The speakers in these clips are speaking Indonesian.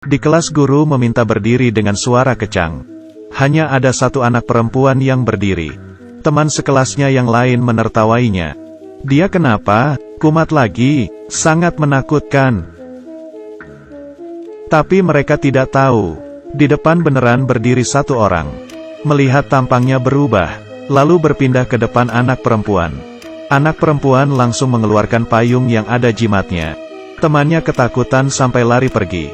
Di kelas guru meminta berdiri dengan suara kecang. Hanya ada satu anak perempuan yang berdiri. Teman sekelasnya yang lain menertawainya. Dia kenapa? Kumat lagi, sangat menakutkan. Tapi mereka tidak tahu. Di depan beneran berdiri satu orang. Melihat tampangnya berubah, lalu berpindah ke depan anak perempuan. Anak perempuan langsung mengeluarkan payung yang ada jimatnya. Temannya ketakutan sampai lari pergi.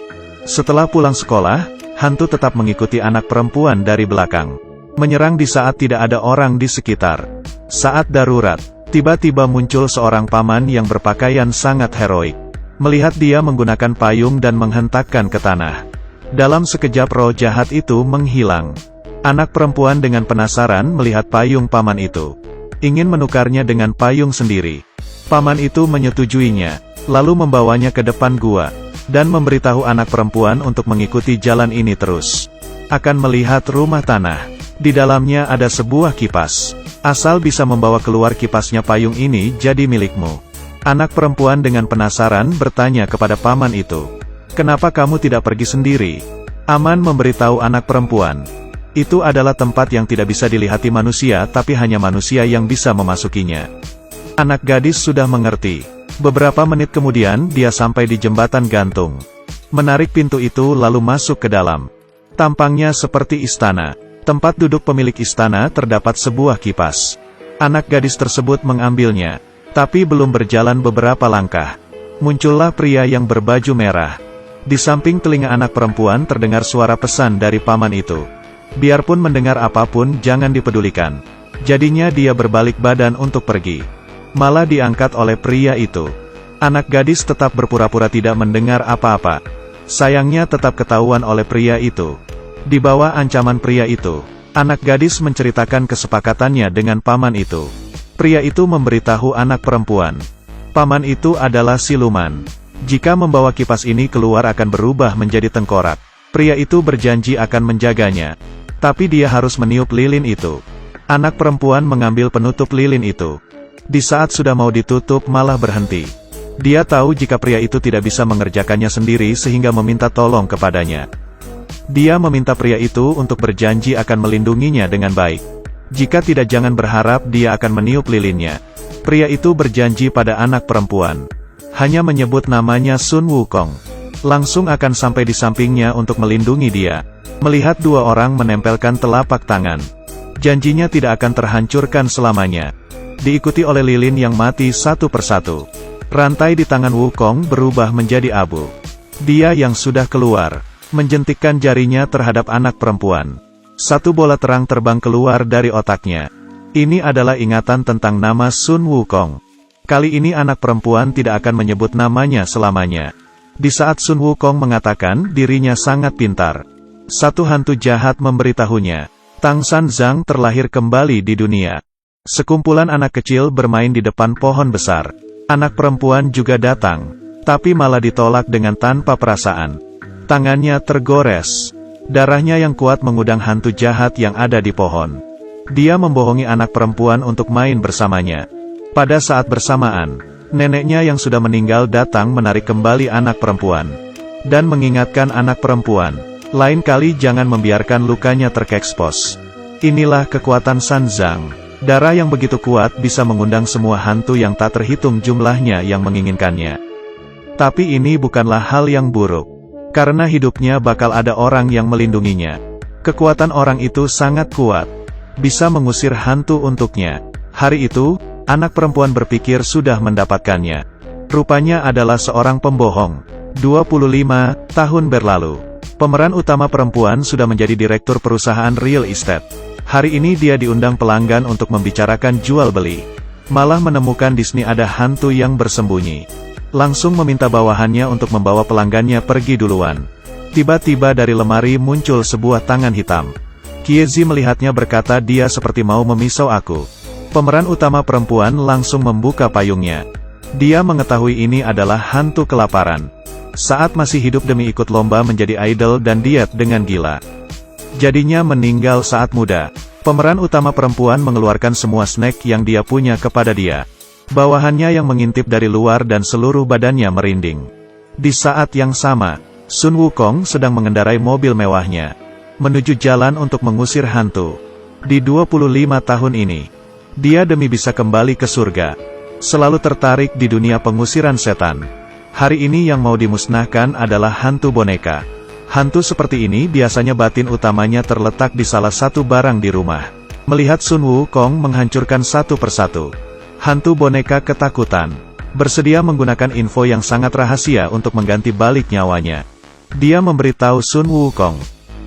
Setelah pulang sekolah, hantu tetap mengikuti anak perempuan dari belakang. Menyerang di saat tidak ada orang di sekitar. Saat darurat, tiba-tiba muncul seorang paman yang berpakaian sangat heroik. Melihat dia menggunakan payung dan menghentakkan ke tanah. Dalam sekejap roh jahat itu menghilang. Anak perempuan dengan penasaran melihat payung paman itu. Ingin menukarnya dengan payung sendiri. Paman itu menyetujuinya, lalu membawanya ke depan gua, dan memberitahu anak perempuan untuk mengikuti jalan ini terus. Akan melihat rumah tanah. Di dalamnya ada sebuah kipas. Asal bisa membawa keluar kipasnya payung ini jadi milikmu. Anak perempuan dengan penasaran bertanya kepada paman itu. Kenapa kamu tidak pergi sendiri? Aman memberitahu anak perempuan. Itu adalah tempat yang tidak bisa dilihati manusia tapi hanya manusia yang bisa memasukinya. Anak gadis sudah mengerti. Beberapa menit kemudian dia sampai di jembatan gantung. Menarik pintu itu lalu masuk ke dalam. Tampangnya seperti istana. Tempat duduk pemilik istana terdapat sebuah kipas. Anak gadis tersebut mengambilnya. Tapi belum berjalan beberapa langkah. Muncullah pria yang berbaju merah. Di samping telinga anak perempuan terdengar suara pesan dari paman itu. Biarpun mendengar apapun jangan dipedulikan. Jadinya dia berbalik badan untuk pergi. Malah diangkat oleh pria itu. Anak gadis tetap berpura-pura tidak mendengar apa-apa. Sayangnya tetap ketahuan oleh pria itu. Di bawah ancaman pria itu, anak gadis menceritakan kesepakatannya dengan paman itu. Pria itu memberitahu anak perempuan. Paman itu adalah siluman. Jika membawa kipas ini keluar akan berubah menjadi tengkorak. Pria itu berjanji akan menjaganya. Tapi dia harus meniup lilin itu. Anak perempuan mengambil penutup lilin itu. Di saat sudah mau ditutup malah berhenti. Dia tahu jika pria itu tidak bisa mengerjakannya sendiri sehingga meminta tolong kepadanya. Dia meminta pria itu untuk berjanji akan melindunginya dengan baik. Jika tidak jangan berharap dia akan meniup lilinnya. Pria itu berjanji pada anak perempuan. Hanya menyebut namanya Sun Wukong. Langsung akan sampai di sampingnya untuk melindungi dia. Melihat dua orang menempelkan telapak tangan. Janjinya tidak akan terhancurkan selamanya. Diikuti oleh lilin yang mati satu persatu. Rantai di tangan Wukong berubah menjadi abu. Dia yang sudah keluar, menjentikkan jarinya terhadap anak perempuan. Satu bola terang terbang keluar dari otaknya. Ini adalah ingatan tentang nama Sun Wukong. Kali ini anak perempuan tidak akan menyebut namanya selamanya. Di saat Sun Wukong mengatakan dirinya sangat pintar, satu hantu jahat memberitahunya, Tang San Zhang terlahir kembali di dunia. Sekumpulan anak kecil bermain di depan pohon besar. Anak perempuan juga datang, tapi malah ditolak dengan tanpa perasaan. Tangannya tergores. Darahnya yang kuat mengundang hantu jahat yang ada di pohon. Dia membohongi anak perempuan untuk main bersamanya. Pada saat bersamaan, neneknya yang sudah meninggal datang menarik kembali anak perempuan. Dan mengingatkan anak perempuan, lain kali jangan membiarkan lukanya terkekspos. Inilah kekuatan San Zhang. Darah yang begitu kuat bisa mengundang semua hantu yang tak terhitung jumlahnya yang menginginkannya. Tapi ini bukanlah hal yang buruk. Karena hidupnya bakal ada orang yang melindunginya. Kekuatan orang itu sangat kuat. Bisa mengusir hantu untuknya. Hari itu, anak perempuan berpikir sudah mendapatkannya. Rupanya adalah seorang pembohong. 25 tahun berlalu. Pemeran utama perempuan sudah menjadi direktur perusahaan real estate. Hari ini dia diundang pelanggan untuk membicarakan jual beli. Malah menemukan di sini ada hantu yang bersembunyi. Langsung meminta bawahannya untuk membawa pelanggannya pergi duluan. Tiba-tiba dari lemari muncul sebuah tangan hitam. Kiezi melihatnya berkata dia seperti mau memisau aku. Pemeran utama perempuan langsung membuka payungnya. Dia mengetahui ini adalah hantu kelaparan. Saat masih hidup demi ikut lomba menjadi idol dan diet dengan gila. Jadinya meninggal saat muda. Pemeran utama perempuan mengeluarkan semua snack yang dia punya kepada dia. Bawahannya yang mengintip dari luar dan seluruh badannya merinding. Di saat yang sama, Sun Wukong sedang mengendarai mobil mewahnya, menuju jalan untuk mengusir hantu. Di 25 tahun ini, dia demi bisa kembali ke surga, selalu tertarik di dunia pengusiran setan. Hari ini yang mau dimusnahkan adalah hantu boneka. Hantu seperti ini biasanya batin utamanya terletak di salah satu barang di rumah. Melihat Sun Wukong menghancurkan satu persatu, hantu boneka ketakutan, bersedia menggunakan info yang sangat rahasia untuk mengganti balik nyawanya. Dia memberitahu Sun Wukong,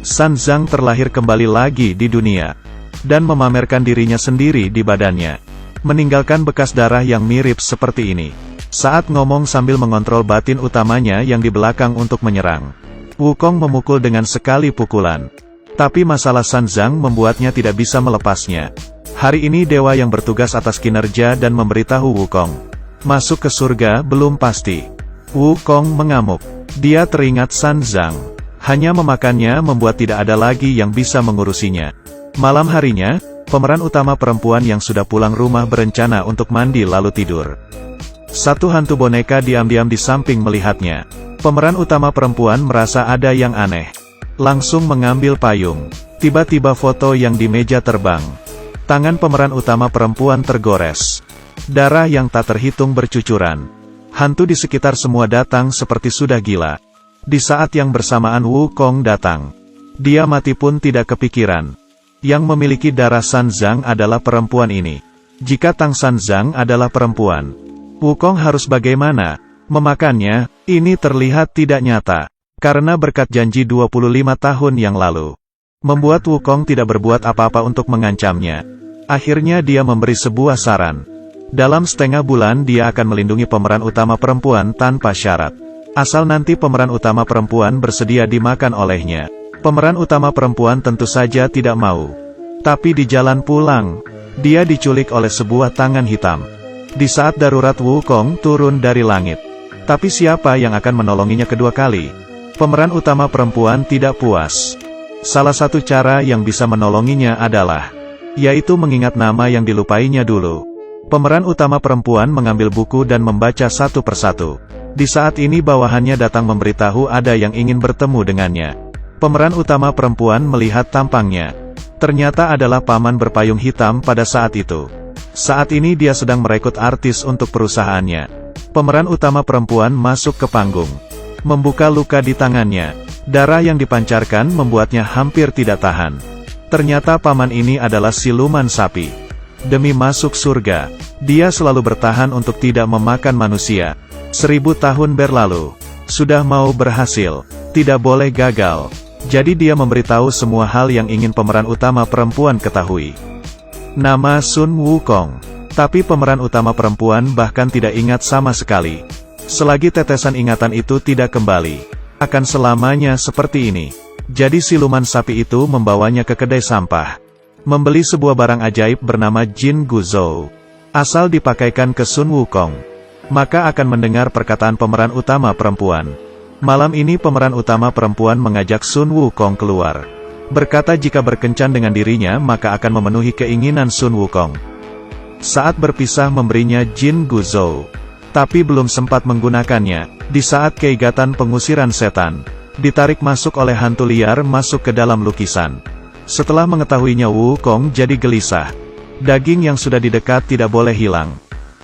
San Zhang terlahir kembali lagi di dunia, dan memamerkan dirinya sendiri di badannya, meninggalkan bekas darah yang mirip seperti ini. Saat ngomong sambil mengontrol batin utamanya yang di belakang untuk menyerang, Wukong memukul dengan sekali pukulan. Tapi masalah San Zhang membuatnya tidak bisa melepasnya. Hari ini dewa yang bertugas atas kinerja dan memberitahu Wukong, masuk ke surga belum pasti. Wukong mengamuk. Dia teringat San Zhang. Hanya memakannya membuat tidak ada lagi yang bisa mengurusinya. Malam harinya, pemeran utama perempuan yang sudah pulang rumah berencana untuk mandi lalu tidur. Satu hantu boneka diam-diam di samping melihatnya. Pemeran utama perempuan merasa ada yang aneh. Langsung mengambil payung. Tiba-tiba foto yang di meja terbang. Tangan pemeran utama perempuan tergores. Darah yang tak terhitung bercucuran. Hantu di sekitar semua datang seperti sudah gila. Di saat yang bersamaan Wukong datang. Dia mati pun tidak kepikiran. Yang memiliki darah San Zhang adalah perempuan ini. Jika Tang San Zhang adalah perempuan, Wukong harus bagaimana? Memakannya, ini terlihat tidak nyata. Karena berkat janji 25 tahun yang lalu, membuat Wukong tidak berbuat apa-apa untuk mengancamnya. Akhirnya dia memberi sebuah saran. Dalam setengah bulan dia akan melindungi pemeran utama perempuan tanpa syarat. Asal nanti pemeran utama perempuan bersedia dimakan olehnya. Pemeran utama perempuan tentu saja tidak mau. Tapi di jalan pulang, dia diculik oleh sebuah tangan hitam. Di saat darurat Wukong turun dari langit. Tapi siapa yang akan menolonginya kedua kali? Pemeran utama perempuan tidak puas. Salah satu cara yang bisa menolonginya adalah, yaitu mengingat nama yang dilupainya dulu. Pemeran utama perempuan mengambil buku dan membaca satu persatu. Di saat ini bawahannya datang memberitahu ada yang ingin bertemu dengannya. Pemeran utama perempuan melihat tampangnya. Ternyata adalah paman berpayung hitam pada saat itu. Saat ini dia sedang merekrut artis untuk perusahaannya. Pemeran utama perempuan masuk ke panggung. Membuka luka di tangannya. Darah yang dipancarkan membuatnya hampir tidak tahan. Ternyata paman ini adalah siluman sapi. Demi masuk surga, dia selalu bertahan untuk tidak memakan manusia. 1000 tahun berlalu. Sudah mau berhasil. Tidak boleh gagal. Jadi dia memberitahu semua hal yang ingin pemeran utama perempuan ketahui. Nama Sun Wukong. Tapi pemeran utama perempuan bahkan tidak ingat sama sekali. Selagi tetesan ingatan itu tidak kembali, akan selamanya seperti ini. Jadi siluman sapi itu membawanya ke kedai sampah. Membeli sebuah barang ajaib bernama Jin Guzhou. Asal dipakaikan ke Sun Wukong, maka akan mendengar perkataan pemeran utama perempuan. Malam ini pemeran utama perempuan mengajak Sun Wukong keluar. Berkata jika berkencan dengan dirinya maka akan memenuhi keinginan Sun Wukong. Saat berpisah memberinya Jin Guzhou. Tapi belum sempat menggunakannya, di saat keigatan pengusiran setan, ditarik masuk oleh hantu liar masuk ke dalam lukisan. Setelah mengetahuinya Wukong jadi gelisah. Daging yang sudah didekat tidak boleh hilang.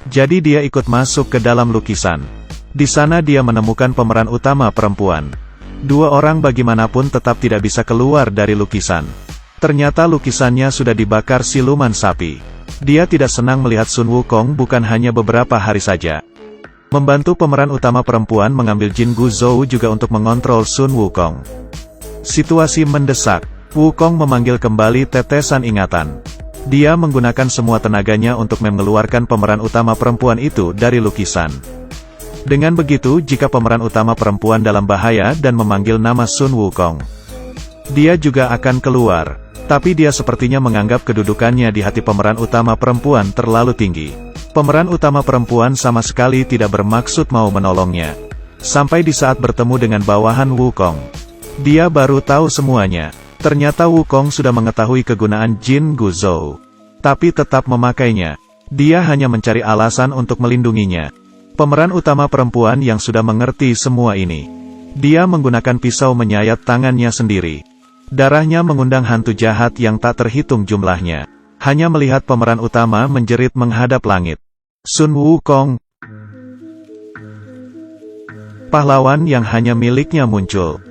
Jadi dia ikut masuk ke dalam lukisan. Di sana dia menemukan pemeran utama perempuan. Dua orang bagaimanapun tetap tidak bisa keluar dari lukisan. Ternyata lukisannya sudah dibakar siluman sapi. Dia tidak senang melihat Sun Wukong bukan hanya beberapa hari saja. Membantu pemeran utama perempuan mengambil Jin Guzhou juga untuk mengontrol Sun Wukong. Situasi mendesak. Wukong memanggil kembali tetesan ingatan. Dia menggunakan semua tenaganya untuk mengeluarkan pemeran utama perempuan itu dari lukisan. Dengan begitu jika pemeran utama perempuan dalam bahaya dan memanggil nama Sun Wukong, dia juga akan keluar. Tapi dia sepertinya menganggap kedudukannya di hati pemeran utama perempuan terlalu tinggi. Pemeran utama perempuan sama sekali tidak bermaksud mau menolongnya. Sampai di saat bertemu dengan bawahan Wukong, dia baru tahu semuanya. Ternyata Wukong sudah mengetahui kegunaan Jin Guzhou, tapi tetap memakainya. Dia hanya mencari alasan untuk melindunginya. Pemeran utama perempuan yang sudah mengerti semua ini, Dia menggunakan pisau menyayat tangannya sendiri. Darahnya mengundang hantu jahat yang tak terhitung jumlahnya. Hanya melihat pemeran utama menjerit menghadap langit. Sun Wukong, pahlawan yang hanya miliknya muncul.